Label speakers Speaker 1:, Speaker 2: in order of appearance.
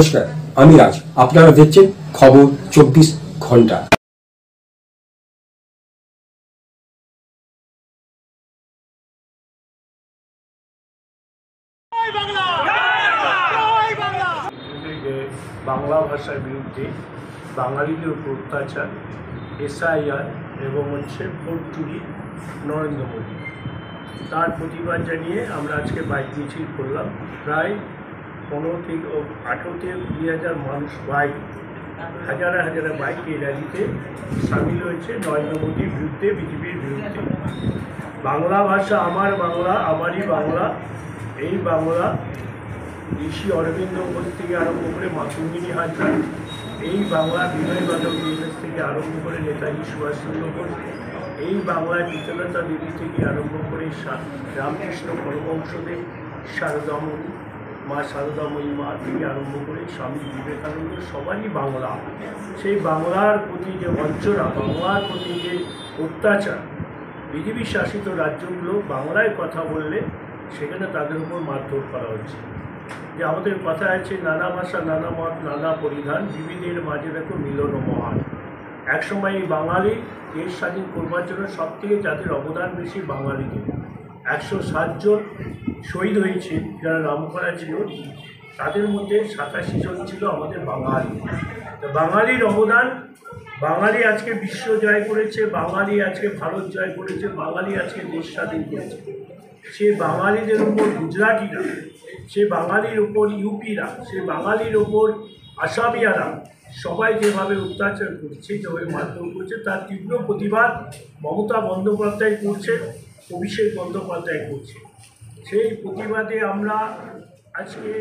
Speaker 1: নমস্কার, আমি রাজ। আপনারা দেখছেন খবর 24 ঘন্টা।
Speaker 2: বাংলা ভাষার বিরুদ্ধে বাঙালিদের উপর অত্যাচার, SIR এবং ভোট চুরি নরেন্দ্র মোদী, তার প্রতিবাদ জানিয়ে আমরা আজকে বাইক মিছিল করলাম। প্রায় 15 থেকে 18 থেকে 20,000 মানুষ বাইক, হাজার হাজার বাইক এই র্যালিতে সামিল হয়েছে নরেন্দ্র মোদীর বিরুদ্ধে, বিজেপির বিরুদ্ধে। বাংলা ভাষা আমার বাংলা, আমারই বাংলা। এই বাংলা ঋষি অরবিন্দ ঘোষ থেকে আরম্ভ করে মাতঙ্গিনী হাজরা, এই বাংলা বিনয় বাদক দীনেশ থেকে আরম্ভ করে নেতাজি সুভাষচন্দ্র বোস, এই বাংলায় বিতলতা দেবী থেকে আরম্ভ করে রামকৃষ্ণ পরমহংসদেব, শারদাময়ী মা, শারদাময়ী মা থেকে আরম্ভ করে স্বামী বিবেকানন্দ, সবারই বাংলা। সেই বাংলার প্রতি যে বঞ্চনা, বাংলার প্রতি যে অত্যাচার, বিজেপি শাসিত রাজ্যগুলো বাংলায় কথা বললে সেখানে তাদের উপর মারধর করা হচ্ছে। যে আমাদের কথা আছে, নানা ভাষা নানা মত নানা পরিধান, বিবিধের মাঝে দেখো মিলন মহান। একসময় এই বাঙালি দেশ স্বাধীন করবার জন্য সবথেকে যাদের অবদান বেশি বাঙালিদের, 107 জন শহীদ হয়েছে যারা নামকরা ছিল, তাদের মধ্যে 87 জন ছিল আমাদের বাঙালি। তো বাঙালির অবদান, বাঙালি আজকে বিশ্ব জয় করেছে, বাঙালি আজকে ভারত জয় করেছে, বাঙালি আজকে দেশ স্বাধীন করেছে। সে বাঙালিদের উপর গুজরাটিরা, সে বাঙালির উপর ইউপিরা, সে বাঙালির উপর আসামিয়ারা সবাই যেভাবে অত্যাচার করছে, যেভাবে মারধর করছে, তার তীব্র প্রতিবাদ মমতা বন্দ্যোপাধ্যায় করছে, অভিষেক বন্দ্যোপাধ্যায় করছে। সেই প্রতিবাদে আমরা আজকে